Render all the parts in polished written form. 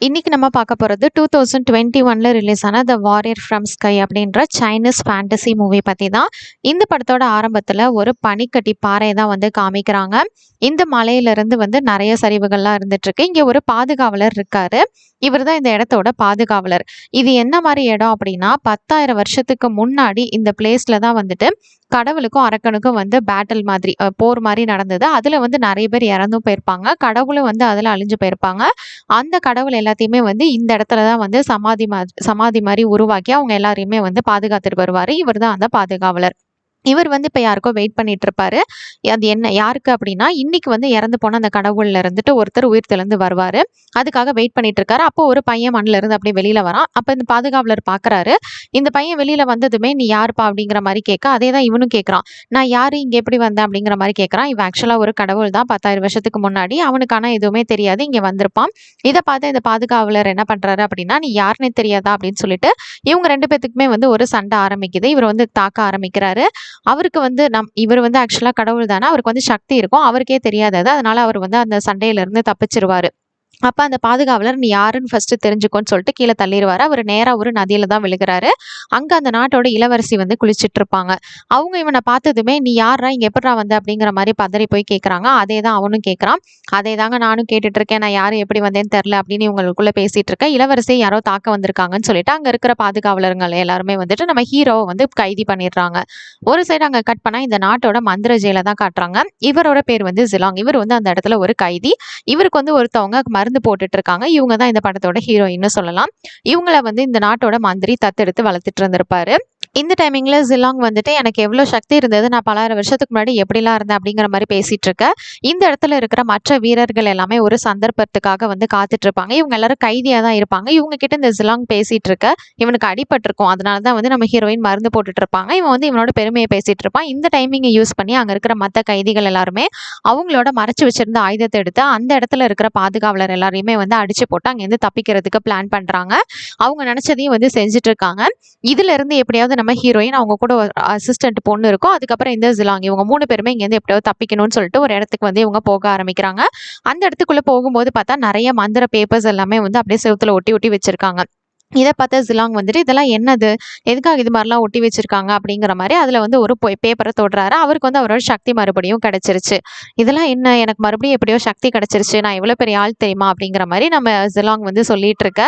இன்னைக்கு நம்ம பார்க்க போகிறது 2021ல் ரிலீஸ் ஆன த வாரியர் ஃப்ரம் ஸ்கை அப்படின்ற சைனீஸ் ஃபேண்டசி மூவி பற்றி தான். இந்த படத்தோட ஆரம்பத்தில் ஒரு பனிக்கட்டி பாறை தான் வந்து காமிக்கிறாங்க. இந்த மலையிலிருந்து வந்து நிறைய சரிவுகள்லாம் இருந்துட்டுருக்கு. இங்கே ஒரு பாதுகாவலர் இருக்காரு. இவர் தான் இந்த இடத்தோட பாதுகாவலர். இது என்ன மாதிரி இடம் அப்படின்னா 10,000 வருஷத்துக்கு முன்னாடி இந்த பிளேஸில் தான் வந்துட்டு கடவுளுக்கும் அரக்கனுக்கும் வந்து பேட்டில் மாதிரி போர் மாதிரி நடந்தது. அதில் வந்து நிறைய பேர் இறந்தும் போயிருப்பாங்க. கடவுளும் வந்து அதில் அழிஞ்சு போயிருப்பாங்க. அந்த கடவுள் எல்லாத்தையுமே வந்து இந்த இடத்துல தான் வந்து சமாதி மாதிரி உருவாக்கி அவங்க எல்லாரையுமே வந்து பாதுகாத்துட்டு வருவார். இவர் தான் அந்த பாதுகாவலர். இவர் வந்து இப்போ யாருக்கோ வெயிட் பண்ணிட்டு இருப்பாரு. அது என்ன யாருக்கு அப்படின்னா இன்னைக்கு வந்து இறந்து போன அந்த கடவுள்ல இருந்துட்டு ஒருத்தர் உயிர் தெழுந்து வருவார். அதுக்காக வெயிட் பண்ணிட்டு இருக்காரு. அப்போ ஒரு பையன் மண்ணில் இருந்து அப்படியே வெளியில வரான். அப்போ இந்த பாதுகாவலர் பார்க்குறாரு. இந்த பையன் வெளியில வந்ததுமே நீ யாருப்பா அப்படிங்கிற மாதிரி கேட்க, அதே தான் இவனும் கேட்குறான். நான் யாரு இங்கே எப்படி வந்தேன் அப்படிங்கிற மாதிரி கேட்குறான். இவன் ஆக்சுவலாக ஒரு கடவுள் தான் 10,000 வருஷத்துக்கு முன்னாடி. அவனுக்கான எதுவுமே தெரியாது, இங்கே வந்திருப்பான். இதை பார்த்து இந்த பாதுகாவலர் என்ன பண்றாரு அப்படின்னா நீ யாருன்னே தெரியாதா அப்படின்னு சொல்லிட்டு இவங்க ரெண்டு பேத்துக்குமே வந்து ஒரு சண்டை ஆரம்பிக்குது. இவர் வந்து தாக்க ஆரம்பிக்கிறாரு. அவருக்கு வந்து இவர் வந்து ஆக்சுவலா கடவுள் தானே, அவருக்கு வந்து சக்தி இருக்கும், அவருக்கே தெரியாதது. அதனால அவர் வந்து அந்த சண்டையில இருந்து தப்பிச்சிருவாரு. அப்ப அந்த பாதுகாவலர் நீ யாருன்னு ஃபர்ஸ்ட் தெரிஞ்சுக்கோன்னு சொல்லிட்டு கீழே தள்ளிடுவாரு. அவர் நேரா ஒரு நதியில தான் விழுகிறாரு. அங்க அந்த நாட்டோட இளவரசி வந்து குளிச்சிட்டு இருப்பாங்க. அவங்க இவனை பார்த்ததுமே நீ யாரா இங்க எப்படிடா வந்த அப்படிங்கிற மாதிரி பதறி போய் கேட்கறாங்க. அதே தான் அவனும் கேட்கறான். அதே தாங்க நானும் கேட்டுட்டு இருக்கேன், நான் யாரும் எப்படி வந்தேன்னு தெரியல அப்படின்னு இவங்களுக்குள்ள பேசிட்டு இருக்கேன். இளவரசியை யாரோ தாக்க வந்திருக்காங்கன்னு சொல்லிட்டு அங்க இருக்கிற பாதுகாவலர்கள் எல்லாருமே வந்துட்டு நம்ம ஹீரோவை வந்து கைதி பண்ணிடுறாங்க. ஒரு சைடு அங்க கட் பண்ணா இந்த நாட்டோட மந்திர ஜெயில தான் காட்டுறாங்க. இவரோட பேர் வந்து ஜிலாங். இவர் வந்து அந்த இடத்துல ஒரு கைதி. இவருக்கு வந்து ஒருத்தவங்க மருந்து போட்டுட்டு இருக்காங்க. இவங்க தான் இந்த படத்தோட ஹீரோயின்னு சொல்லலாம். இவங்கள வந்து இந்த நாட்டோட மந்திரி தத்தெடுத்து வளர்த்துட்டு இருந்திருப்பாரு. இந்த டைமிங்ல ஜிலாங் வந்துட்டு எனக்கு எவ்வளோ சக்தி இருந்தது, நான் பலாயிரம் வருஷத்துக்கு முன்னாடி எப்படிலாம் இருந்தேன் அப்படிங்கிற மாதிரி பேசிட்டு இருக்க. இந்த இடத்துல இருக்கிற மற்ற வீரர்கள் எல்லாமே ஒரு சந்தர்ப்பத்துக்காக வந்து காத்துட்டு இருப்பாங்க. இவங்க எல்லாரும் கைதியா தான் இருப்பாங்க. இவங்க கிட்ட இந்த ஜிலாங் பேசிட்டு இருக்க இவனுக்கு அடிபட்டிருக்கும். அதனால தான் வந்து நம்ம ஹீரோயின் மருந்து போட்டுட்டு இருப்பாங்க. இவன் வந்து இவனோட பெருமையை பேசிட்டு இருப்பான். இந்த டைமிங்கை யூஸ் பண்ணி அங்க இருக்கிற மற்ற கைதிகள் எல்லாருமே அவங்களோட மறைச்சு வச்சிருந்த ஆயுதத்தை எடுத்து அந்த இடத்துல இருக்கிற பாதுகாவலர் எல்லாரையுமே வந்து அடிச்சு போட்டு அங்கேருந்து தப்பிக்கிறதுக்கு பிளான் பண்றாங்க. அவங்க நினைச்சதையும் வந்து செஞ்சுட்டு இருக்காங்க. இதுல இருந்து எப்படியாவது நம்ம ஹீரோயின் அவங்க கூட ஒரு அசிஸ்டன்ட் பொண்ணு இருக்கும், அதுக்கப்புறம் இந்த ஜிலாங், இவங்க 3 பேருமே இங்கேருந்து எப்படியாவது தப்பிக்கணும்னு சொல்லிட்டு ஒரு இடத்துக்கு வந்து இவங்க போக ஆரம்பிக்கிறாங்க. அந்த இடத்துக்குள்ள போகும்போது பார்த்தா நிறைய மந்திர பேப்பர்ஸ் எல்லாமே வந்து அப்படியே செவுத்துல ஒட்டி ஒட்டி வச்சிருக்காங்க. இதை பார்த்த ஜிலாங் வந்துட்டு இதெல்லாம் என்னது, எதுக்காக இது மாதிரிலாம் ஒட்டி வச்சிருக்காங்க அப்படிங்கிற மாதிரி அதுல வந்து ஒரு பேப்பரை தொடுறாரு. அவருக்கு வந்து அவரோட சக்தி மறுபடியும் கிடைச்சிருச்சு. இதெல்லாம் என்ன, எனக்கு மறுபடியும் எப்படியோ சக்தி கிடைச்சிருச்சு, நான் எவ்வளவு பெரிய ஆள் தெரியுமா அப்படிங்கிற மாதிரி நம்ம ஜிலாங் வந்து சொல்லிட்டு இருக்க.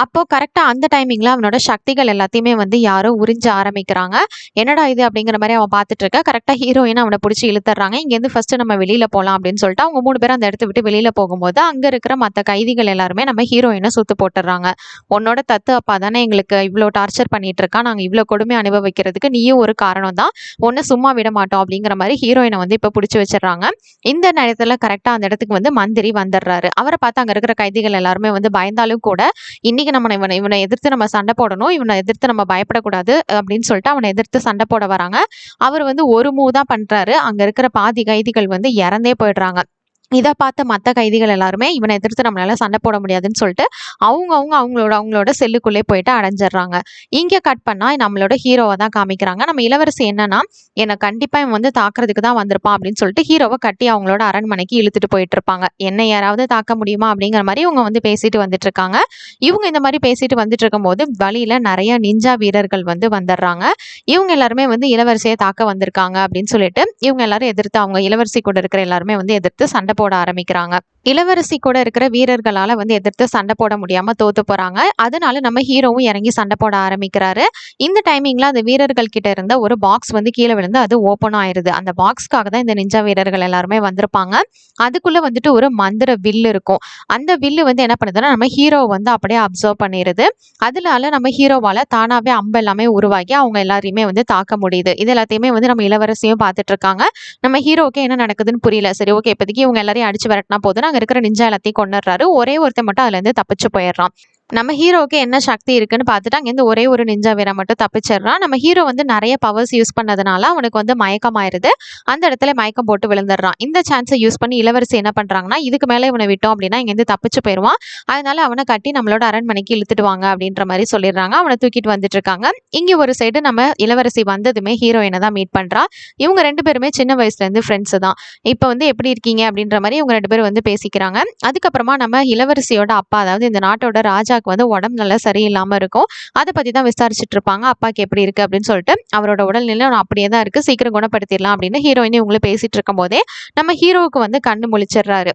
அப்போ கரெக்டா அந்த டைமிங்ல அவனோட சக்திகள் எல்லாத்தையுமே வந்து யாரோ உறிஞ்ச ஆரம்பிக்கிறாங்க. என்னடா இது அப்படிங்கிற மாதிரி அவன் பார்த்துட்டு இருக்க. கரெக்டா ஹீரோயின் அவனை பிடிச்சி இழுத்துறாங்க. இங்கேருந்து ஃபர்ஸ்ட் நம்ம வெளியில போகலாம் அப்படின்னு சொல்லிட்டு அவங்க 3 பேரும் அந்த இடத்த விட்டு வெளியில போகும்போது அங்க இருக்கிற மற்ற கைதிகள் எல்லாருமே நம்ம ஹீரோயினை சுத்து போட்டுறாங்க. உன்னோட அப்பா தானே எங்களுக்கு இவ்வளோ டார்ச்சர் பண்ணிட்டு இருக்கா, நாங்கள் இவ்வளோ கொடுமை அனுபவிக்கிறதுக்கு நீயும் ஒரு காரணம் தான், ஒன்றை சும்மா விட மாட்டோம் அப்படிங்கிற மாதிரி ஹீரோயினை வந்து இப்போ பிடிச்சி வச்சிடறாங்க. இந்த நேரத்தில் கரெக்டாக அந்த இடத்துக்கு வந்து மந்திரி வந்துடுறாரு. அவரை பார்த்து அங்கே இருக்கிற கைதிகள் எல்லாருமே வந்து பயந்தாலும் கூட இன்னைக்கு நம்ம இவனை எதிர்த்து நம்ம சண்டை போடணும், இவனை எதிர்த்து நம்ம பயப்படக்கூடாது அப்படின்னு சொல்லிட்டு அவனை எதிர்த்து சண்டை போட வராங்க. அவர் வந்து ஒரு மூவ் தான் பண்றாரு. அங்க இருக்கிற பாதி கைதிகள் வந்து இறந்தே போயிடுறாங்க. இதை பார்த்த மற்ற கைதிகள் எல்லாருமே இவனை எதிர்த்து நம்மளால சண்டை போட முடியாதுன்னு சொல்லிட்டு அவங்களோட செல்லுக்குள்ளே போயிட்டு அடைஞ்சிடுறாங்க. இங்கே கட் பண்ணா நம்மளோட ஹீரோவை தான் காமிக்கிறாங்க. நம்ம இளவரசி என்னன்னா என்னை கண்டிப்பா இவன் வந்து தாக்குறதுக்கு தான் வந்திருப்பான் அப்படின்னு சொல்லிட்டு ஹீரோவை கட்டி அவங்களோட அரண்மனைக்கு இழுத்துட்டு போயிட்டு இருப்பாங்க. என்னை யாராவது தாக்க முடியுமா அப்படிங்கிற மாதிரி இவங்க வந்து பேசிட்டு வந்துட்டு இருக்காங்க. இவங்க இந்த மாதிரி பேசிட்டு வந்துட்டு இருக்கும் போது வழியில நிறைய நிஞ்சா வீரர்கள் வந்து வந்துடுறாங்க. இவங்க எல்லாருமே வந்து இளவரசியை தாக்க வந்திருக்காங்க அப்படின்னு சொல்லிட்டு இவங்க எல்லாரும் எதிர்த்து அவங்க இளவரசி கூட இருக்கிற எல்லாருமே வந்து எதிர்த்து சண்டை போட ஆரம்பிக்கிறாங்க. இளவரசி கூட இருக்கிற வீரர்களால வந்து எதிர்த்து சண்டை போட முடியாம தோத்து போறாங்க. அதனால நம்ம ஹீரோவும் இறங்கி சண்டை போட ஆரம்பிக்கிறாரு. இந்த டைமிங்ல அந்த வீரர்கள் கிட்ட இருந்த ஒரு பாக்ஸ் வந்து கீழே விழுந்து அது ஓப்பன் ஆயிருது. அந்த பாக்ஸ்க்காக தான் இந்த நிஞ்சா வீரர்கள் எல்லாருமே வந்திருப்பாங்க. அதுக்குள்ள வந்துட்டு ஒரு மந்திர வில்லு இருக்கும். அந்த வில்லு வந்து என்ன பண்ணுதுன்னா நம்ம ஹீரோ வந்து அப்படியே அப்சர்வ் பண்ணிடுது. அதனால நம்ம ஹீரோவால தானாவே அம்பு எல்லாமே உருவாக்கி அவங்க எல்லாரையுமே வந்து தாக்க முடியுது. இது எல்லாத்தையுமே வந்து நம்ம இளவரசியும் பார்த்துட்டு இருக்காங்க. நம்ம ஹீரோக்கு என்ன நடக்குதுன்னு புரியல. சரி ஓகே, இப்போதைக்கு இவங்க எல்லாரையும் அடிச்சு விரட்டினா போதும், அங்க இருக்கிற நிஞ்சா எல்லாத்தையும் கொண்டுறாரு. ஒரே ஒருத்தன் மட்டும் அதுல இருந்து தப்பிச்சு போயிடுறான். நம்ம ஹீரோவுக்கு என்ன சக்தி இருக்குன்னு பார்த்துட்டு அங்கேருந்து ஒரே ஒரு நிஞ்சா வீரன் மட்டும் தப்பிச்சிடுறான். நம்ம ஹீரோ வந்து நிறைய பவர்ஸ் யூஸ் பண்ணதுனால அவனுக்கு வந்து மயக்கமாயிருது. அந்த இடத்துல மயக்கம் போட்டு விழுந்துடுறான். இந்த சான்ஸை யூஸ் பண்ணி இளவரசி என்ன பண்றாங்கன்னா, இதுக்கு மேலே இவனை விட்டோம் அப்படின்னா இங்கேருந்து தப்பிச்சு போயிடுவான். அதனால அவனை கட்டி நம்மளோட அரண்மனைக்கு இழுத்துட்டு வாங்க அப்படின்ற மாதிரி சொல்லிடுறாங்க. அவனை தூக்கிட்டு வந்துட்டு இருக்காங்க. இங்கே ஒரு சைடு நம்ம இளவரசி வந்ததுமே ஹீரோயினை தான் மீட் பண்றா. இவங்க 2 பேருமே சின்ன வயசுல இருந்து ஃப்ரெண்ட்ஸ் தான். இப்போ வந்து எப்படி இருக்கீங்க அப்படின்ற மாதிரி இவங்க 2 பேரும் வந்து பேசிக்கிறாங்க. அதுக்கப்புறமா நம்ம இளவரசியோட அப்பா, அதாவது இந்த நாட்டோட ராஜாக்கு வந்து உடம்பு நல்லா சரியில்லாம இருக்கும். அதை பத்தி தான் விசாரிச்சுட்டு இருப்பாங்க. அப்பாக்கு எப்படி இருக்கு அப்படின்னு சொல்லிட்டு, அவரோட உடல்நிலை அப்படியே தான் இருக்கு, சீக்கிரம் குணப்படுத்திடலாம் அப்படின்னு ஹீரோயினி இவங்களும் பேசிட்டு இருக்கும் போதே நம்ம ஹீரோவுக்கு வந்து கண்ணு முழிச்சிடுறாரு.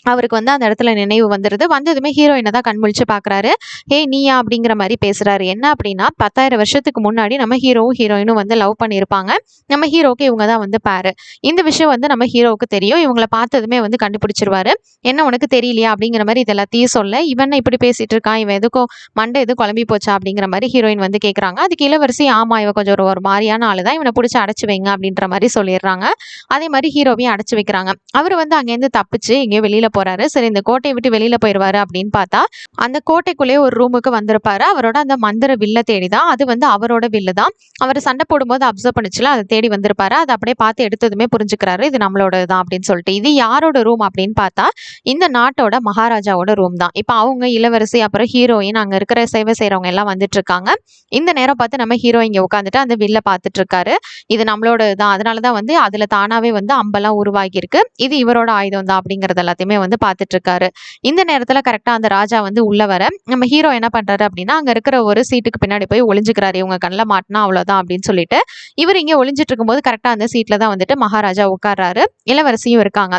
அவருக்கு வந்து அந்த இடத்துல நினைவு வந்துருது. வந்ததுமே ஹீரோயினை தான் கண் முழிச்சு பார்க்குறாரு. "ஏய் நீயா?" அப்படிங்கிற மாதிரி பேசுறாரு. என்ன அப்படின்னா 10,000 வருஷத்துக்கு முன்னாடி நம்ம ஹீரோவும் ஹீரோயினும் வந்து லவ் பண்ணியிருப்பாங்க. நம்ம ஹீரோவுக்கு இவங்க தான் வந்து பேரு. இந்த விஷயம் வந்து நம்ம ஹீரோவுக்கு தெரியும். இவங்கள பார்த்ததுமே வந்து கண்டுபிடிச்சிருவாரு. "என்ன உனக்கு தெரியலையா?" அப்படிங்கிற மாதிரி இது எல்லாத்தையும் சொல்ல, "இவன் இப்படி பேசிட்டு இருக்கான், இவன் எதுக்கும் மண்டை எதுவும் குழம்பி போச்சா?" அப்படிங்கிற மாதிரி ஹீரோயின் வந்து கேட்குறாங்க. அதுக்கு இளவரசி, "ஆமா, இவன் கொஞ்சம் ஒரு மாதிரியான ஆளு தான், இவனை பிடிச்சி அடைச்சு வைங்க" அப்படின்ற மாதிரி சொல்லிடுறாங்க. அதே மாதிரி ஹீரோவையும் அடைச்சு வைக்கிறாங்க. அவர் வந்து அங்கேருந்து தப்பிச்சு எங்கேயோ வெளியில போறாரு. சரி, இந்த கோட்டையை விட்டு வெளியில போயிருவாரு அப்படின்னு பார்த்தா, அந்த கோட்டைக்குள்ளேயே ஒரு ரூமுக்கு வந்திருப்பாரு. அவரோட அந்த மந்திர வில்ல தேடி தான். அது வந்து அவரோட வில்லு தான். அவர் சண்டை போடும்போது அப்சர்வ் பண்ணிச்சுல, அதை தேடி வந்திருப்பாரு. அதை அப்படியே பார்த்து எடுத்ததுமே புரிஞ்சுக்கிறாரு, இது நம்மளோட தான் அப்படின்னு சொல்லிட்டு. இது யாரோட ரூம் அப்படின்னு பார்த்தா, இந்த நாட்டோட மகாராஜாவோட ரூம் தான். இப்போ அவங்க இளவரசி அப்புறம் ஹீரோயின் அங்க இருக்கிற சேவை செய்யறவங்க எல்லாம் வந்துட்டு இருக்காங்க. இந்த நேரம் பார்த்து நம்ம ஹீரோ இங்க உட்காந்துட்டு அந்த வில்ல பார்த்துட்டு இருக்காரு. இது நம்மளோட தான், அதனாலதான் வந்து அதுல தானாவே வந்து அம்பெல்லாம் உருவாகி இருக்கு, இது இவரோட ஆயுதம் தான் அப்படிங்கறது எல்லாத்தையுமே வந்து பார்த்துட்டு இருக்காரு. இந்த நேரத்துல கரெக்டா அந்த ராஜா வந்து உள்ள வர, நம்ம ஹீரோ என்ன பண்றாரு அப்படின்னா, அங்க இருக்கிற ஒரு சீட்டுக்கு பின்னாடி போய் ஒளிஞ்சுக்கிறாரு. இவங்க கண்ணில் மாட்டினா அவ்வளவுதான் அப்படின்னு சொல்லிட்டு இவர் இங்க ஒளிஞ்சிட்டு இருக்கும்போது கரெக்டா அந்த சீட்ல தான் வந்துட்டு மகாராஜா உட்கார்றாரு. இளவரசியும் இருக்காங்க.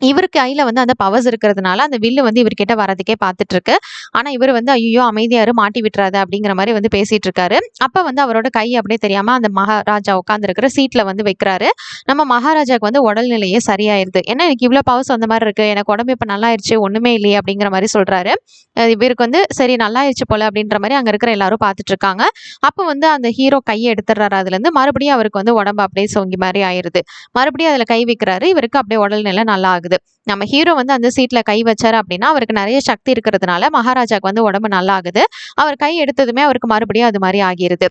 இவருக்கு கையில வந்து அந்த பவர்ஸ் இருக்கிறதுனால அந்த வில்லு வந்து இவர்கிட்ட வரதுக்கே பார்த்துட்டு இருக்கு. ஆனா இவர் வந்து ஐயோ அமைதியாரு, மாட்டி விட்டுறாது அப்படிங்கிற மாதிரி வந்து பேசிட்டு இருக்காரு. அப்ப வந்து அவரோட கை அப்படியே தெரியாம அந்த மகாராஜா உட்கார்ந்து இருக்கிற சீட்ல வந்து வைக்கிறாரு. நம்ம மகாராஜாக்கு வந்து உடல்நிலையே சரியாயிருது. ஏன்னா எனக்கு இவ்வளவு பவர்ஸ் வந்த மாதிரி இருக்கு, எனக்கு உடம்பு இப்ப நல்லா ஆயிடுச்சு, ஒண்ணுமே இல்லையே அப்படிங்கிற மாதிரி சொல்றாரு. இவருக்கு வந்து சரி நல்லாயிருச்சு போல அப்படின்ற மாதிரி அங்க இருக்கிற எல்லாரும் பார்த்துட்டு இருக்காங்க. அப்ப வந்து அந்த ஹீரோ கையை எடுத்துடுறாரு. அதுல இருந்து மறுபடியும் அவருக்கு வந்து உடம்பு அப்படியே சொங்கி மாதிரி ஆயிருது. மறுபடியும் அதுல கை வைக்கிறாரு. இவருக்கு அப்படியே உடல்நிலை நல்லா ஆகுது. நம்ம ஹீரோ வந்து அந்த சீட்ல கை வச்சாரு அப்படின்னா அவருக்கு நிறைய சக்தி இருக்கிறதுனால மகாராஜாக்கு வந்து உடம்பு நல்லா ஆகுது. அவர் கை எடுத்ததுமே அவருக்கு மறுபடியும் அது மாதிரி ஆகிருது.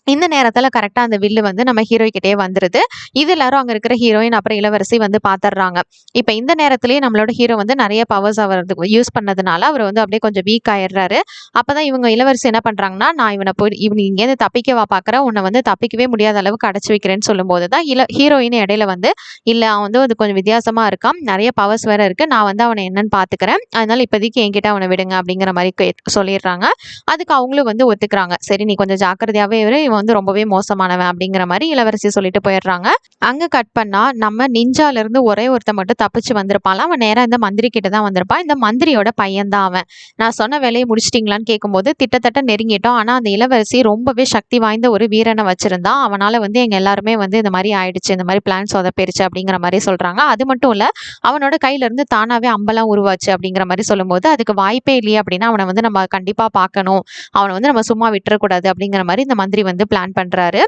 இந்த நேரத்துல கரெக்டா அந்த வில்லு வந்து நம்ம ஹீரோ கிட்டே வந்துருது. இது எல்லாரும் அங்க இருக்கிற ஹீரோயின் அப்புறம் இளவரசி வந்து பாத்துறாங்க. இப்ப இந்த நேரத்திலேயே நம்மளோட ஹீரோ வந்து நிறைய பவர்ஸ் அவர் யூஸ் பண்ணதுனால அவர் வந்து அப்படியே கொஞ்சம் வீக் ஆயிடுறாரு. அப்பதான் இவங்க இளவரசி என்ன பண்றாங்கன்னா, நான் இவனை போய் இவன் இங்கேருந்து தப்பிக்கவா பாக்குறேன், உன்னை வந்து தப்பிக்கவே முடியாத அளவுக்கு அடைச்சு வைக்கிறேன்னு சொல்லும் போதுதான் ஹீரோயின் இடையில வந்து, இல்ல அவன் வந்து அது கொஞ்சம் வித்தியாசமா இருக்கான், நிறைய பவர்ஸ் வேற இருக்கு, நான் வந்து அவனை என்னன்னு பாத்துக்கிறேன், அதனால இப்போதைக்கு என்கிட்ட அவனை விடுங்க அப்படிங்கிற மாதிரி சொல்லிடுறாங்க. அதுக்கு அவங்களும் வந்து ஒத்துக்கிறாங்க. சரி நீ கொஞ்சம் ஜாக்கிரதையாவே இவன் வந்து ரொம்பவே மோசமானவன் அப்படிங்கிற மாதிரி இளவரசி சொல்லிட்டு போயிடுறாங்க. அங்க கட் பண்ணா நம்ம நிஞ்சால இருந்து ஒரே ஒருத்த மட்டும் தப்பிச்சு வந்திருப்பான். அவன் நேரா இந்த மந்திரி கிட்ட தான் வந்திருப்பான். இந்த மந்திரியோட பையன் தான் அவன். நான் சொன்ன வேலையை முடிச்சிட்டீங்களான்னு கேட்கும்போது திட்டத்தட்ட நெருங்கிட்டோம். ஆனா அந்த இளவரசி ரொம்பவே சக்தி வாய்ந்த ஒரு வீரனை வச்சிருந்தான். அவனால வந்து எங்க எல்லாருமே வந்து இந்த மாதிரி ஆயிடுச்சு, இந்த மாதிரி பிளான் சொதப்பிருச்சு அப்படிங்கிற மாதிரி சொல்றாங்க. அது மட்டும் இல்ல, அவனோட கையில இருந்து தானாவே அம்பெல்லாம் உருவாச்சு அப்படிங்கிற மாதிரி சொல்லும்போது அதுக்கு வாய்ப்பே இல்லையே அப்படின்னா அவனை வந்து நம்ம கண்டிப்பா பார்க்கணும், அவனை வந்து நம்ம சும்மா விட்டுறக்கூடாது அப்படிங்கிற மாதிரி இந்த மந்திரி வந்து பிளான் பண்றாரு.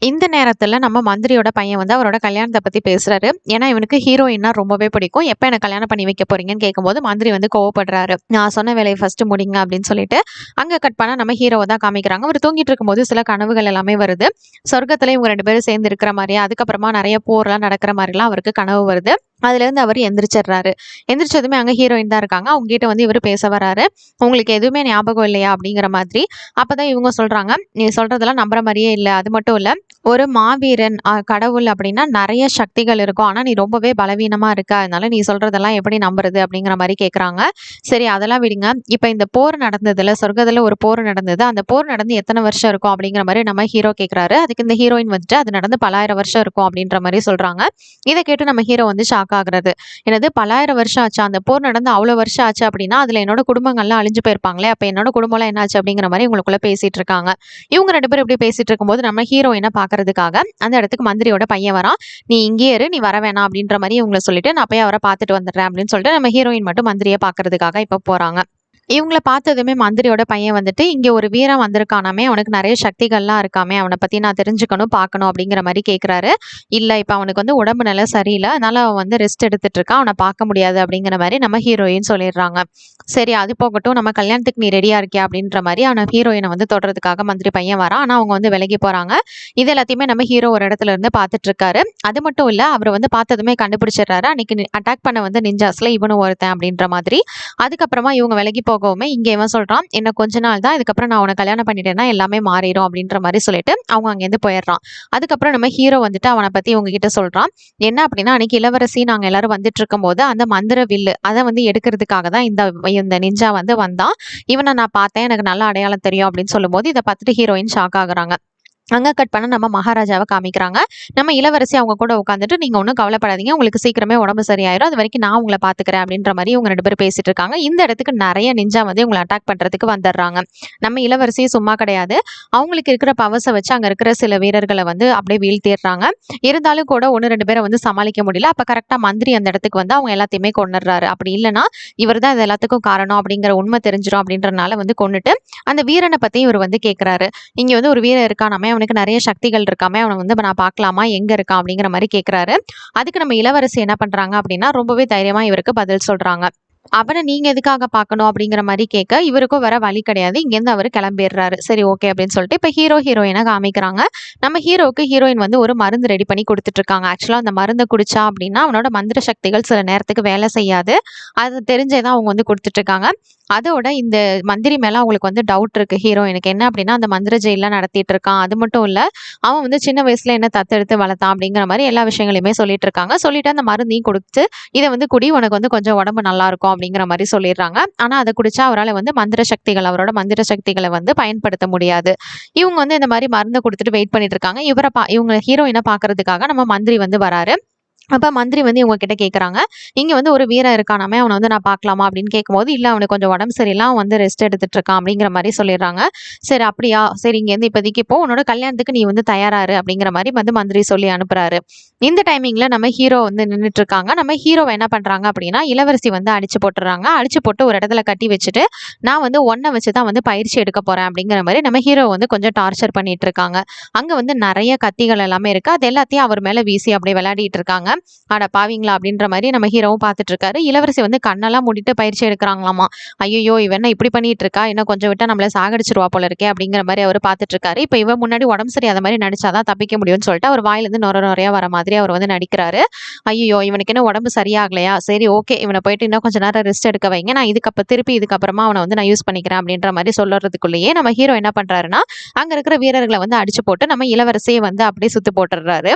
இந்த நேரத்துல நம்ம மந்திரியோட பையன் வந்து அவரோட கல்யாணத்தை பத்தி பேசுறாரு. ஏன்னா இவனுக்கு ஹீரோயின்னா ரொம்பவே பிடிக்கும். எப்ப எனக்கு கல்யாணம் பண்ணி வைக்க போறீங்கன்னு கேட்கும்போது மந்திரி வந்து கோவப்படுறாரு. நான் சொன்ன வேலையை ஃபர்ஸ்ட் முடிங்க அப்படின்னு சொல்லிட்டு அங்க கட் பண்ணா நம்ம ஹீரோவை தான் காமிக்கிறாங்க. அவர் தூங்கிட்டு இருக்கும்போது சில கனவுகள் எல்லாமே வருது. சொர்க்கத்துல இவங்க 2 பேரும் சேர்ந்து இருக்கிற மாதிரியா, அதுக்கப்புறமா நிறைய போர்லாம் நடக்கிற மாதிரிலாம் அவருக்கு கனவு வருது. அதுல இருந்து அவர் எந்திரிச்சிடுறாரு. எந்திரிச்சதுமே அங்க ஹீரோயின் தான் இருக்காங்க. அவங்க கிட்ட வந்து இவர் பேச வராரு. உங்களுக்கு எதுவுமே ஞாபகம் இல்லையா அப்படிங்கிற மாதிரி. அப்பதான் இவங்க சொல்றாங்க, நீ சொல்றதெல்லாம் நம்புற மாதிரியே இல்ல, அது மட்டும் இல்ல, ஒரு மாவீரன் கடவுள் அப்படின்னா நிறைய சக்திகள் இருக்கும், ஆனா நீ ரொம்பவே பலவீனமா இருக்க, அதனால நீ சொல்றதெல்லாம் எப்படி நம்புறது அப்படிங்கிற மாதிரி கேக்குறாங்க. சரி அதெல்லாம் விடுங்க, இப்ப இந்த போர் நடந்ததுல சொர்க்கத்துல ஒரு போர் நடந்தது, அந்த போர் நடந்து எத்தனை வருஷம் இருக்கும் அப்படிங்கிற மாதிரி நம்ம ஹீரோ கேக்குறாரு. அதுக்கு இந்த ஹீரோயின் வந்துட்டு அது நடந்து பலாயிரம் வருஷம் இருக்கும் அப்படின்ற மாதிரி சொல்றாங்க. இதை கேட்டு நம்ம ஹீரோ வந்து ஷாக் ஆகுறது. எனது பலாயிரம் வருஷம் ஆச்சு, அந்த போர் நடந்து அவ்வளவு வருஷம் ஆச்சு அப்படின்னா அதுல என்னோட குடும்பங்கள்லாம் அழிஞ்சு போயிருப்பாங்களே, அப்ப என்னோட குடும்பம்லாம் என்னாச்சு அப்படிங்கிற மாதிரி உங்களுக்குள்ள பேசிட்டு இருக்காங்க. இவங்க 2 பேரும் இப்படி பேசிட்டு இருக்கும்போது நம்ம ஹீரோயினை பாக்குறதுக்காக அந்த இடத்துக்கு மந்திரியோட பையன் வரான். நீ இங்கே இரு, நீ வர வேணாம் அப்படின்ற மாதிரி இவங்களை சொல்லிட்டு நான் போய் அவரை பார்த்துட்டு வந்துடுறேன் அப்படின்னு சொல்லிட்டு நம்ம ஹீரோயின் மட்டும் மந்திரியை பாக்குறதுக்காக இப்ப போறாங்க. இவங்கள பார்த்ததுமே மந்திரியோட பையன் வந்துட்டு, "இங்க ஒரு வீரன் வந்திருக்கானாமே, அவனுக்கு நெறைய சக்திகள்லாம் இருக்காமே, அவன பத்தி நான் தெரிஞ்சுக்கணும், பார்க்கணும்." அப்படிங்கிற மாரி கேட்குறாரு. "இல்ல, இப்ப அவனுக்கு வந்து உடம்பு நிலை சரியில்ல. அதனால அவன் வந்து ரெஸ்ட் எடுத்துட்டு இருக்கான். அவன பார்க்க முடியாது." அப்படிங்கிற மாரி நம்ம ஹீரோயின் சொல்லிடுறாங்க. சரி அது போகட்டும், நம்ம கல்யாணத்துக்கு நீ ரெடியா இருக்கியா? அப்படின்ற மாரி ஆனா ஹீரோயின வந்து தொடர்றதுக்காக மந்திரி பையன் வரான். ஆனா அவங்க வந்து விலகி போறாங்க. இது எல்லாத்தையுமே நம்ம ஹீரோ ஒரு இடத்துல இருந்து பார்த்துட்டு இருக்காரு. அது மட்டும் இல்ல, அவர வந்து பார்த்ததுமே கண்டுபிடிச்சிடுறாரு. அன்னைக்கு அட்டாக் பண்ண வந்து நிஞ்சாஸ்ல இவனும் ஒருத்தன் அப்படின்ற மாதிரி. அதுக்கப்புறமா இவங்க விலகி போகவுமே இங்க இவன் சொல்றான், "இன்னும் கொஞ்ச நாள் தான். இதுக்கப்புறம் நான் உன்ன கல்யாணம் பண்ணிட்டேன்னா எல்லாமே மாறிரும்." அப்படின்ற மாரி சொல்லிட்டு அவங்க அங்கேருந்து போயிடுறான். அதுக்கப்புறம் நம்ம ஹீரோ வந்துட்டு அவன பத்தி இவங்க கிட்ட சொல்றான். என்ன அப்படின்னா, "அன்னைக்கு இளவரசி நாங்க எல்லாரும் வந்துட்டு இருக்கும்போது, அந்த மந்திர வில்லு அத வந்து எடுக்கிறதுக்காக தான் இந்த இந்த நிஞ்சா வந்து வந்தான். இவன நான் பார்த்தேன். எனக்கு நல்ல அடையாளம் தெரியும்." அப்படின்னு சொல்லும்போது, இத பார்த்துட்டு ஹீரோயின் ஷாக் ஆகுறாங்க. அங்க கட் பண்ண நம்ம மகாராஜாவ காமிக்கிறாங்க. நம்ம இளவரசி அவங்க கூட உட்காந்துட்டு, "நீங்க ஒண்ணும் கவலைப்படாதீங்க. உங்களுக்கு சீக்கிரமே உடம்பு சரியாயிரும். அதுவரைக்கும் நான் உங்கள பார்த்துக்கிறேன்." அப்படின்ற மாரி இவங்க 2 பேரும் பேசிட்டு இருக்காங்க. இந்த இடத்துக்கு நெறைய நிஞ்சா வந்து இவங்கள அட்டாக் பண்றதுக்கு வந்துடுறாங்க. நம்ம இளவரசியும் சும்மா கிடையாது. அவங்களுக்கு இருக்கிற பவர்ஸ வச்சு அங்க இருக்கிற சில வீரர்கள வந்து அப்படியே வீழ்த்திடுறாங்க. இருந்தாலும் கூட 1, 2 பேர வந்து சமாளிக்க முடியல. அப்ப கரெக்ட்டா மந்திரி அந்த இடத்துக்கு வந்து அவங்க எல்லாத்தையுமே கொன்னுடுறாரு. அப்படி இல்லன்னா, இவர் தான் இது எல்லாத்துக்கும் காரணம் அப்படிங்கிற உண்மை தெரிஞ்சிரும் அப்படின்றனால வந்து கொன்னுட்டு, அந்த வீரன பத்தி இவரு வந்து கேட்கிறாரு. "இங்க வந்து ஒரு வீரன் இருக்கானாமே, அவனுக்கு நெறைய சக்திகள் இருக்காமே, அவன வந்து நான் பார்க்கலாமா? எங்க இருக்கான்?" அப்படிங்கிற மாரி கேட்கிறாரு. அதுக்கு நம்ம இளவரசி என்ன பண்றாங்க அப்படின்னா, ரொம்பவே தைரியமா இவருக்கு பதில் சொல்றாங்க. "அவன நீங்க எதுக்காக பார்க்கணும்?" அப்படிங்கிற மாரி கேட்க, இவருக்கும் வேற வழி கிடையாது. இங்கேருந்து அவரு கிளம்பிடுறாரு. சரி ஓகே அப்படின்னு சொல்லிட்டு இப்ப ஹீரோ, ஹீரோயின காமிக்கிறாங்க. நம்ம ஹீரோவுக்கு ஹீரோயின் வந்து ஒரு மருந்து ரெடி பண்ணி குடுத்துட்டு இருக்காங்க. ஆக்சுவலா அந்த மருந்த குடிச்சா அப்படின்னா, அவனோட மந்திர சக்திகள் சில நேரத்துக்கு வேலை செய்யாது. அது தெரிஞ்சே தான் அவங்க வந்து குடுத்துட்டு இருக்காங்க. அதோட இந்த மந்திரி மேல அவங்களுக்கு வந்து டவுட் இருக்கு ஹீரோயினுக்கு. என்ன அப்படின்னா, அந்த மந்திர ஜெயில்லாம் நடத்திட்டு இருக்கான். அது மட்டும் இல்ல, அவன் வந்து சின்ன வயசுல என்ன தத்தெடுத்து வளர்த்தான் அப்படிங்கிற மாரி எல்லா விஷயங்களையுமே சொல்லிட்டு இருக்காங்க. சொல்லிட்டு அந்த மருந்தையும் குடுத்து, "இத வந்து குடி. உனக்கு வந்து கொஞ்சம் உடம்பு நல்லாருக்கும்." அப்படிங்கிற மாரி சொல்லிடுறாங்க. ஆனா அத குடிச்சா அவரால வந்து மந்திர சக்திகள் அவரோட மந்திர சக்திகள வந்து பயன்படுத்த முடியாது. இவங்க வந்து இந்த மாரி மருந்த குடுத்துட்டு வெயிட் பண்ணிட்டு இருக்காங்க. இவங்க ஹீரோயின பார்க்கறதுக்காக நம்ம மந்திரி வந்து வராரு. அப்ப மந்திரி வந்து இவங்க கிட்ட கேட்குறாங்க. "இங்க வந்து ஒரு வீரன் இருக்கானாமே, அவன வந்து நான் பார்க்கலாமா?" அப்படின்னு கேட்கும்போது, "இல்ல அவனுக்கு கொஞ்சம் உடம்பு சரியில்ல. அவன் வந்து ரெஸ்ட் எடுத்துட்டு இருக்கான்." அப்படிங்கிற மாரி சொல்லிடுறாங்க. "சரி அப்படியா? சரி இங்கேருந்து இப்போதைக்கு போ. உன்னோட கல்யாணத்துக்கு நீ வந்து தயாரா இரு." அப்படிங்கிற மாரி வந்து மந்திரி சொல்லி அனுப்புறாரு. இந்த டைமிங்ல நம்ம ஹீரோ வந்து நின்னுட்டு இருக்காங்க. நம்ம ஹீரோவ என்ன பண்றாங்க அப்படின்னா, இளவரசி வந்து அடிச்சு போட்டுறாங்க. அடிச்சு போட்டு ஒரு இடத்துல கட்டி வச்சுட்டு, "நான் வந்து உன்ன வச்சு தான் வந்து பயிற்சி எடுக்க போறேன்." அப்படிங்கிற மாரி நம்ம ஹீரோ வந்து கொஞ்சம் டார்ச்சர் பண்ணிட்டு இருக்காங்க. அங்க வந்து நெறைய கத்திகள் எல்லாமே இருக்கு. அது எல்லாத்தையும் அவர் மேல வீசி அப்படியே விளையாடிட்டு இருக்காங்க. அட பாவிங்களா! அப்படின்ற மாரி நம்ம ஹீரோவும் பார்த்துட்டு இருக்காரு. இளவரசி வந்து கண்ணெல்லாம் மூடிட்டு பயிற்சி எடுக்குறாங்களாமா. ஐய்யய்யோ! இவ என்ன இப்படி பண்ணிட்டு இருக்கா? இன்னும் கொஞ்சம் விட்டா நம்மள சாகடிச்சுருவா போல இருக்கே! அப்படிங்கிற மாரி அவரு பார்த்துட்டு இருக்காரு. இப்ப இவ முன்னாடி உடம்பு சரியாத மாரி நடிச்சா தான் தப்பிக்க முடியும்னு சொல்லிட்டு அவர் வாயிலருந்து நொர நொரையா வர மாதிரி அவர் வந்து நடிக்கிறாரு. ஐய்யய்யோ! இவனுக்கு இன்னும் உடம்பு சரியாகலையா? சரி ஓகே. இவன போயிட்டு இன்னும் கொஞ்ச நேரம் ரெஸ்ட் எடுக்க வைங்க. நான் இதுக்கப்புறமா அவன வந்து நான் யூஸ் பண்ணிக்கிறேன் அப்படின்ற மாரி சொல்லறதுக்குள்ளேயே நம்ம ஹீரோ என்ன பண்றாருன்னா, அங்க இருக்கிற வீரர்கள வந்து அடிச்சு போட்டு நம்ம இளவரசிய வந்து அப்படியே சுத்து போட்டுர்றாரு.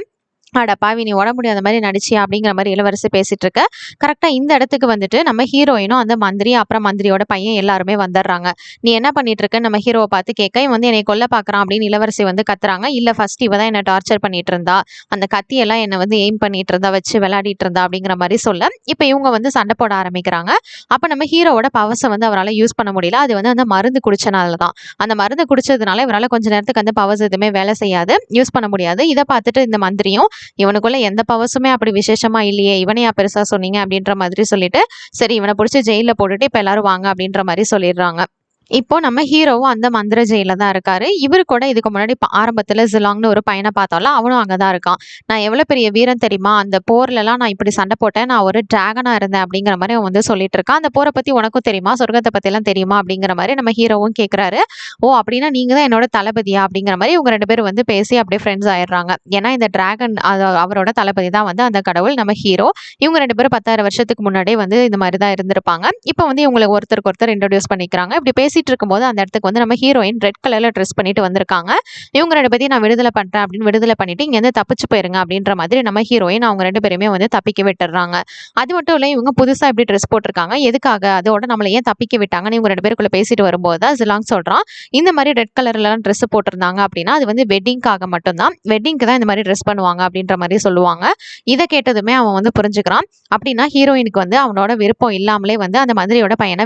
"அட பாவி! நீ உடம்பு முடியாத மாரி நடிச்சியா?" அப்படிங்கிற மாரி இளவரசி பேசிட்டு இருக்க. கரெக்ட்டா இந்த இடத்துக்கு வந்துட்டு நம்ம ஹீரோயினும், அந்த மந்திரி, அப்புறம் மந்திரியோட பையன் எல்லாருமே வந்துடுறாங்க. "நீ என்ன பண்ணிட்டு இருக்கன்னு?" நம்ம ஹீரோவ பார்த்து கேட்க, "இவன் வந்து என்னைய கொல்ல பார்க்குறான்." அப்படின்னு இளவரசி வந்து கத்துறாங்க. "இல்ல ஃபர்ஸ்ட் இவ தான் என்ன டார்ச்சர் பண்ணிட்டு இருந்தா. அந்த கத்தியெல்லாம் என்ன வந்து எய்ம் பண்ணிட்டு இருந்தா, வச்சு விளையாடிட்டு இருந்தா." அப்படிங்கிற மாரி சொல்ல, இப்ப இவங்க வந்து சண்டை போட ஆரம்பிக்கிறாங்க. அப்ப நம்ம ஹீரோவோட பவர்ஸ வந்து அவரால யூஸ் பண்ண முடியல. அது வந்து அந்த மருந்து குடிச்சனால தான். அந்த மருந்து குடிச்சதுனால இவரால கொஞ்ச நேரத்துக்கு அந்த பவர்ஸ் எதுவுமே வேலை செய்யாது. யூஸ் பண்ண முடியாது. இத பார்த்துட்டு இந்த மந்திரியும், "இவனுக்குள்ள எந்த பவர்ஸுமே அப்படி விசேஷமா இல்லையே! இவனையா பெருசா சொன்னீங்க?" அப்படின்ற மாதிரி சொல்லிட்டு, "சரி இவன புடிச்சு ஜெயில்ல போட்டுட்டு இப்ப எல்லாரும் வாங்க." அப்படின்ற மாரி சொல்லிடுறாங்க. இப்போ நம்ம ஹீரோவும் அந்த மந்திர ஜெயில்ல தான் இருக்காரு. இவரு கூட இதுக்கு முன்னாடி ஆரம்பத்துல ஜிலாங்ன்னு ஒரு பையன பார்த்தோம்ல, அவனும் அங்க தான் இருக்கான். "நான் எவ்வளோ பெரிய வீரன் தெரியுமா? அந்த போர்லலாம் நான் இப்படி சண்டை போட்டேன். நான் ஒரு டிராகனா இருந்தேன்." அப்படிங்கிற மாரி அவன் வந்து சொல்லிட்டு இருக்கான். "அந்த போர பத்தி உனக்கும் தெரியுமா? சொர்க்கத்த பத்திலாம் தெரியுமா?" அப்படிங்கிற மாரி நம்ம ஹீரோவும் கேட்குறாரு. "ஓ! அப்படின்னா நீங்க தான் என்னோட தளபதியா?" அப்படிங்கிற மாரி இவங்க 2 பேரும் வந்து பேசி அப்படியே ஃப்ரெண்ட்ஸ் ஆயிடுறாங்க. ஏன்னா இந்த டிராகன் அவரோட தளபதி தான் வந்து அந்த கடவுள் நம்ம ஹீரோ. இவங்க 2 பேரும் 10,000 வருஷத்துக்கு முன்னாடியே வந்து இந்த மாரி தான் இருந்திருப்பாங்க. இப்ப வந்து இவங்கள ஒருத்தருக்கு ஒருத்தர் இன்ட்ரோடியூஸ் பண்ணிக்கிறாங்க. இப்படி பேசிட்டு இருக்கும்போது அந்த இடத்துக்கு வந்து நம்ம ஹீரோயின் ரெட் கலர்ல ட்ரெஸ் பண்ணிட்டு வந்திருக்காங்க. இவங்க 2 பேத்தையும் நான் விடுதலை பண்றேன் அப்படின்னு விடுதலை பண்ணிட்டு, இங்கேருந்து தப்பிச்சு போயிருங்க அப்படின்ற மாதிரி நம்ம ஹீரோயின் அவங்க 2 பேருமே வந்து தப்பிக்க விட்டுர்றாங்க. அது மட்டும் இல்ல, இவங்க புதுசா எப்படி ட்ரெஸ் போட்டிருக்காங்க, எதுக்காக, அதோட நம்மள ஏன் தப்பிக்க விட்டாங்கன்னு இவங்க 2 பேருக்குள்ள பேசிட்டு வரும்போது தான் ஜிலாங் சொல்றான், இந்த மாரி ரெட் கலர்லலாம் ட்ரெஸ் போட்டிருந்தாங்க அப்படின்னா, அது வந்து வெட்டிங்காக மட்டும் தான். வெட்டிங்க்கு தான் இந்த மாரி ட்ரெஸ் பண்ணுவாங்க அப்படின்ற மாரி சொல்லுவாங்க. இத கேட்டதுமே அவன் வந்து புரிஞ்சுக்கிறான். அப்படின்னா ஹீரோயினுக்கு வந்து அவனோட விருப்பம் இல்லாமலே வந்து அந்த மந்திரியோட பையன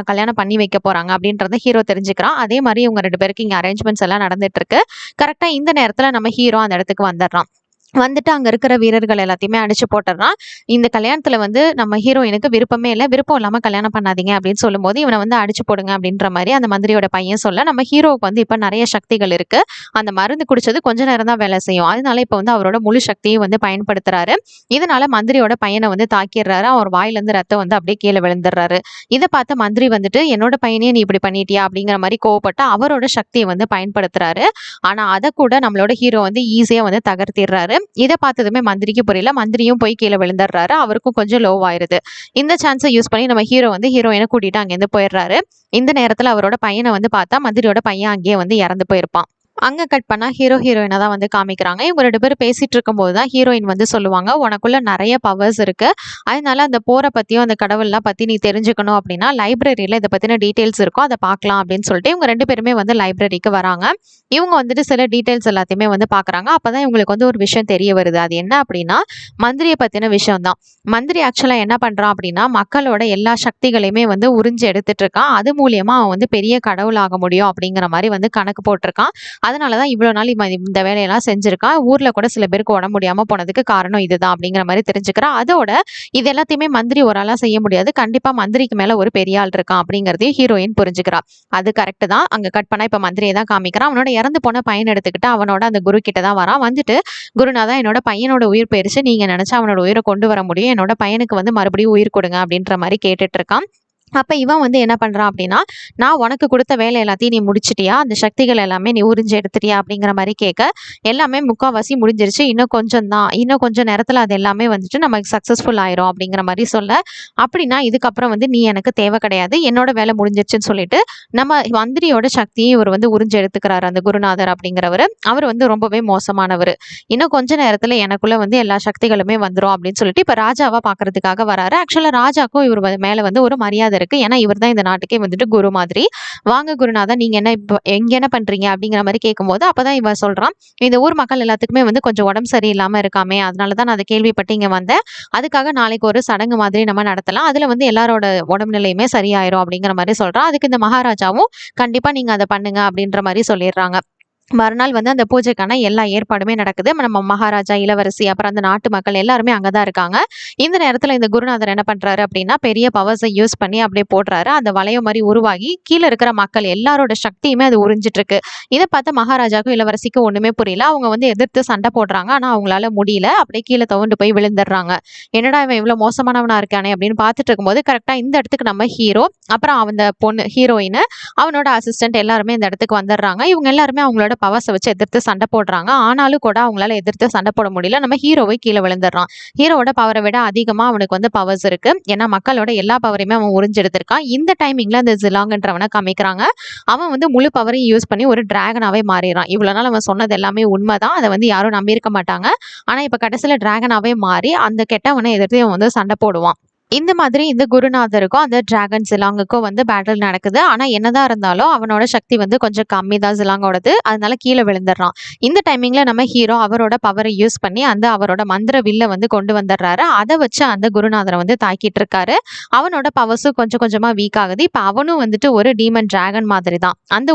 கல்யாணம் பண்ணி வைக்க போறாங்க அப்படின்றத ஹீரோ தெரிஞ்சுக்கிறான். அதே மாரி இவங்க 2 பேருக்கு இங்க அரேஞ்ச்மெண்ட்ஸ் எல்லாம் நடந்துட்டு இருக்கு. கரெக்ட்டா இந்த நேரத்துல நம்ம ஹீரோ அந்த இடத்துக்கு வந்துடுறான். வந்துட்டு அங்க இருக்கிற வீரர்கள் எல்லாத்தையுமே அடிச்சு போட்டுறான். இந்த கல்யாணத்துல வந்து நம்ம ஹீரோயினுக்கு விருப்பமே இல்ல. விருப்பம் இல்லாம கல்யாணம் பண்ணாதீங்க அப்படின்னு சொல்லும்போது, இவன வந்து அடிச்சு போடுங்க அப்படின்ற மாரி அந்த மந்திரியோட பையன் சொல்ல, நம்ம ஹீரோவுக்கு வந்து இப்ப நெறைய சக்திகள் இருக்கு. அந்த மருந்து குடிச்சது கொஞ்ச நேரம் தான் வேலை செய்யும். அதனால இப்ப வந்து அவரோட முழு சக்தியும் வந்து பயன்படுத்துறாரு. இதனால மந்திரியோட பையன வந்து தாக்கிர்றாரு. அவர் வாயிலிருந்து ரத்தம் வந்து அப்படியே கீழ விழுந்துர்றாரு. இத பார்த்த மந்திரி வந்துட்டு, "என்னோட பையனையே நீ இப்படி பண்ணிட்டியா?" அப்படிங்கிற மாரி கோவப்பட்டு அவரோட சக்திய வந்து பயன்படுத்துறாரு. ஆனா அத கூட நம்மளோட ஹீரோ வந்து ஈஸியா வந்து தகர்த்திர்றாரு. இத பார்த்ததுமே மந்திரிக்கு புரியல. மந்திரியும் போய் கீழ விழுந்துர்றாரு. அவருக்கும் கொஞ்சம் லோ ஆயிருது. இந்த சான்ஸ யூஸ் பண்ணி நம்ம ஹீரோ வந்து ஹீரோயின கூட்டிட்டு அங்கேருந்து போயிடுறாரு. இந்த நேரத்துல அவரோட பையன வந்து பார்த்தா, மந்திரியோட பையன் அங்கேயே வந்து இறந்து போயிருப்பான். அங்க கட் பண்ணா ஹீரோ, ஹீரோயின தான் வந்து காமிக்கிறாங்க. இவங்க 2 பேரும் பேசிட்டு இருக்கும்போது தான் ஹீரோயின் வந்து சொல்லுவாங்க, "உனக்குள்ள நெறைய பவர்ஸ் இருக்கு. அதனால அந்த போர பத்தியும், அந்த கடவுள்லாம் பத்தி நீ தெரிஞ்சுக்கணும் அப்படின்னா, லைப்ரரியில இத பத்தின டீட்டெயில்ஸ் இருக்கும். அத பார்க்கலாம்." அப்படின்னு சொல்லிட்டு இவங்க 2 பேருமே வந்து லைப்ரரிக்கு வராங்க. இவங்க வந்துட்டு சில டீட்டெயில்ஸ் எல்லாத்தையுமே வந்து பார்க்குறாங்க. அப்பதான் இவங்களுக்கு வந்து ஒரு விஷயம் தெரிய வருது. அது என்ன அப்படின்னா, மந்திரிய பத்தின விஷயம் தான். மந்திரி ஆக்சுவலா என்ன பண்றான் அப்படின்னா, மக்களோட எல்லா சக்திகளையுமே வந்து உறிஞ்சு எடுத்துட்டு இருக்கான். அது மூலியமா அவன் வந்து பெரிய கடவுளாக முடியும் அப்படிங்கிற மாரி வந்து கணக்கு போட்டிருக்கான். அதனால தான் இவ்வளோ நாள் இவன் இந்த வேலையெல்லாம் செஞ்சிருக்கான். ஊர்ல கூட சில பேருக்கு உடம்பு முடியாம போனதுக்கு காரணம் இதுதான் அப்படிங்கிற மாரி தெரிஞ்சுக்கிறான். அதோட இது எல்லாத்தையுமே மந்திரி ஒரு ஆளா செய்ய முடியாது. கண்டிப்பா மந்திரிக்கு மேல ஒரு பெரிய ஆள் இருக்கான் அப்படிங்கிறதையும் ஹீரோயின் புரிஞ்சுக்கிறா. அது கரெக்ட் தான். அங்க கட் பண்ணா இப்ப மந்திரியை தான் காமிக்கிறான். அவனோட இறந்து போன பையன் எடுத்துக்கிட்டு அவனோட அந்த குரு கிட்ட தான் வரான். வந்துட்டு, "குருநாதா, என்னோட பையனோட உயிர் போயிருச்சு. நீங்க நினைச்சா அவனோட உயிரை கொண்டு வர முடியும். என்னோட பையனுக்கு வந்து மறுபடியும் உயிர் கொடுங்க" அப்படின்ற மாரி கேட்டுட்டு இருக்கான். அப்ப இவன் வந்து என்ன பண்றான் அப்படின்னா, "நான் உனக்கு குடுத்த வேலை எல்லாத்தையும் நீ முடிச்சிட்டியா? அந்த சக்திகள் எல்லாமே நீ உறிஞ்சு எடுத்துட்டியா?" அப்படிங்கிற மாரி கேட்க, "எல்லாமே முக்காவாசி முடிஞ்சிருச்சு. இன்னும் கொஞ்சம் தான். இன்னும் கொஞ்சம் நேரத்துல அது எல்லாமே வந்துட்டு நமக்கு சக்சஸ்ஃபுல் ஆயிரும்." அப்படிங்கிற மாரி சொல்ல, "அப்படின்னா இதுக்கப்புறம் வந்து நீ எனக்கு தேவை கிடையாது. என்னோட வேலை முடிஞ்சிருச்சுன்னு" சொல்லிட்டு, நம்ம மந்திரியோட சக்தியும் இவர் வந்து உறிஞ்சு எடுத்துக்கிறாரு அந்த குருநாதர் அப்படிங்கிறவரு. அவர் வந்து ரொம்பவே மோசமானவரு. "இன்னும் கொஞ்ச நேரத்துல எனக்குள்ள வந்து எல்லா சக்திகளுமே வந்துரும்." அப்படின்னு சொல்லிட்டு இப்ப ராஜாவா பார்க்கறதுக்காக வராரு. ஆக்சுவலா ராஜாக்கும் இவர் மேல வந்து ஒரு மரியாதை இருக்கு. ஏன்னா இவர் தான் இந்த நாட்டுக்கே வந்துட்டு குரு மாதிரி. "வாங்க குருநாதா, நீங்க என்ன இப்ப இங்க என்ன பண்றீங்க?" அப்படிங்கிற மாரி கேட்கும்போது, அப்பதான் இவன் சொல்றான், "இந்த ஊர் மக்கள் எல்லாத்துக்குமே வந்து கொஞ்சம் உடம்பு சரியில்லாம இருக்காமே, அதனால தான் நான் அத கேள்விப்பட்டு இங்க வந்தேன். அதுக்காக நாளைக்கு ஒரு சடங்கு மாதிரி நம்ம நடத்தலாம். அதுல வந்து எல்லாரோட உடம்பு நிலையுமே சரியாயிரும்." அப்படிங்கிற மாரி சொல்றான். அதுக்கு இந்த மகாராஜாவும், "கண்டிப்பா நீங்க அத பண்ணுங்க." அப்படின்ற மாரி சொல்லிடுறாங்க. மறுநாள் வந்து அந்த பூஜைக்கான எல்லா ஏற்பாடுமே நடக்குது. நம்ம மகாராஜா, இளவரசி, அப்புறம் அந்த நாட்டு மக்கள் எல்லாருமே அங்க தான் இருக்காங்க. இந்த நேரத்துல இந்த குருநாதர் என்ன பண்றாரு அப்படின்னா, பெரிய பவர்ஸ யூஸ் பண்ணி அப்படியே போடுறாரு. அந்த வளையம் மாரி உருவாகி, கீழ இருக்கிற மக்கள் எல்லாரோட சக்தியுமே அது உறிஞ்சிட்டு இருக்கு. இத பார்த்த மகாராஜாக்கும், இளவரசிக்கும் ஒண்ணுமே புரியல. அவங்க வந்து எதிர்த்து சண்டை போடுறாங்க. ஆனா அவங்களால முடியல. அப்படியே கீழ துவண்டு போய் விழுந்துடுறாங்க. "என்னடா இவன் இவ்ளோ மோசமானவனா இருக்கானே!" அப்படின்னு பார்த்துட்டு இருக்கும்போது, கரெக்ட்டா இந்த இடத்துக்கு நம்ம ஹீரோ, அப்புறம் அந்த பொண்ணு ஹீரோயின், அவனோட அசிஸ்டன்ட் எல்லாருமே இந்த இடத்துக்கு வந்துடுறாங்க. இவங்க எல்லாருமே அவங்களோட பவர்ஸ வச்சு எதிர்த்து சண்டை போடுறாங்க. ஆனாலும் கூட அவங்களால எதிர்த்து சண்டை போட முடியல. நம்ம ஹீரோவே கீழ விழுந்துடுறான். ஹீரோவோட பவர விட அதிகமா அவனுக்கு வந்து பவர்ஸ் இருக்கு. ஏன்னா மக்களோட எல்லா பவரையுமே அவன் உறிஞ்சு எடுத்திருக்கான். இந்த டைமிங்ல அந்த ஜிலாங்கன்றவன காமிக்கிறாங்க. அவன் வந்து முழு பவரையும் யூஸ் பண்ணி ஒரு டிராகனாவே மாறிடுறான். இவ்வளவு நாள் அவன் சொன்னது எல்லாமே உண்மைதான். அத வந்து யாரும் நம்பியிருக்க மாட்டாங்க. ஆனா இப்ப கடைசியில டிராகனாவே மாறி அந்த கெட்டவனை எதிர்த்து இவன் வந்து சண்டை போடுவான். இந்த மாதிரி இந்த குருநாதருக்கும் அந்த டிராகன் ஜிலாங்குக்கும் வந்து பேட்டில் நடக்குது. ஆனா என்னதான் இருந்தாலும் அவனோட சக்தி வந்து கொஞ்சம் கம்மி தான் ஜிலாங்கோடது. அதனால கீழ விழுந்துடுறான். இந்த டைமிங்ல நம்ம ஹீரோ அவரோட பவரை யூஸ் பண்ணி அந்த அவரோட மந்திர வில்ல வந்து கொண்டு வந்துடுறாரு. அத வச்சு அந்த குருநாதரை வந்து தாக்கிட்டு இருக்காரு. அவனோட பவர்ஸும் கொஞ்சம் கொஞ்சமா வீக் ஆகுது. இப்ப அவனும் வந்துட்டு ஒரு டீமன் டிராகன் மாதிரி தான். அந்த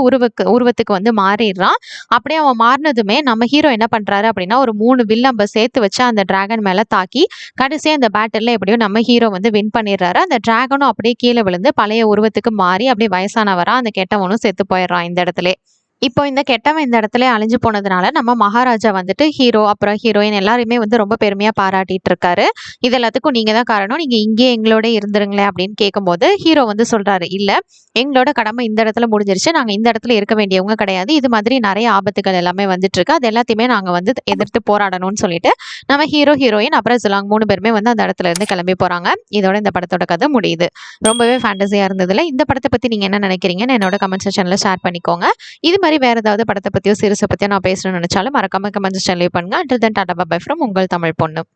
உருவத்துக்கு வந்து மாறிடுறான். அப்படியே அவன் மாறினதுமே நம்ம ஹீரோ என்ன பண்றாரு அப்படின்னா, ஒரு 3 வில்லம்ப சேர்த்து வச்சு அந்த டிராகன் மேல தாக்கி, கடைசியா இந்த பேட்டில்ல எப்படியோ நம்ம ஹீரோ வந்து வின் பண்ணிடுறாரு. அந்த டிராகனும் அப்படியே கீழ விழுந்து பழைய உருவத்துக்கு மாறி அப்படியே வயசானவரா அந்த கெட்டவனும் செத்து போயிடுறான் இந்த இடத்திலே. இப்போ இந்த கெட்டவன் இந்த இடத்துல அழிஞ்சு போனதுனால நம்ம மகாராஜா வந்துட்டு ஹீரோ அப்புறம் ஹீரோயின் எல்லாரையுமே வந்து ரொம்ப பெருமையா பாராட்டிட்டு இருக்காரு. "இது எல்லாத்துக்கும் நீங்க தான் காரணம். நீங்க இங்கேயே எங்களோட இருந்துருங்களேன்." அப்படின்னு கேட்கும்போது ஹீரோ வந்து சொல்றாரு, "இல்ல, எங்களோட கடமை இந்த இடத்துல முடிஞ்சிருச்சு. நாங்க இந்த இடத்துல இருக்க வேண்டியவங்க கிடையாது. இது மாதிரி நிறைய ஆபத்துகள் எல்லாமே வந்துட்டு இருக்கு. அது எல்லாத்தையுமே நாங்க வந்து எதிர்த்து போராடணும்னு" சொல்லிட்டு நம்ம ஹீரோ, ஹீரோயின் அப்புறம் ஜிலாங் 3 பேருமே வந்து அந்த இடத்துல இருந்து கிளம்பி போறாங்க. இதோட இந்த படத்தோட கதை முடியுது. ரொம்பவே ஃபேண்டஸியா இருந்ததுல இந்த படத்தை பத்தி நீங்க என்ன நினைக்கிறீங்கன்னு என்னோட கமெண்ட் செக்ஷன்ல ஷேர் பண்ணிக்கோங்க. இது மாதிரி வேற ஏதாவது படத்தை பத்தியோ சீரிஸை பத்தியோ நான் பேசணும்னு நினைச்சாலும் மறக்காம கமெண்ட் செக்ஷன்ல லீவ் பண்ணுங்க. Until then, tata bye from உங்கள் தமிழ் பொண்ணு.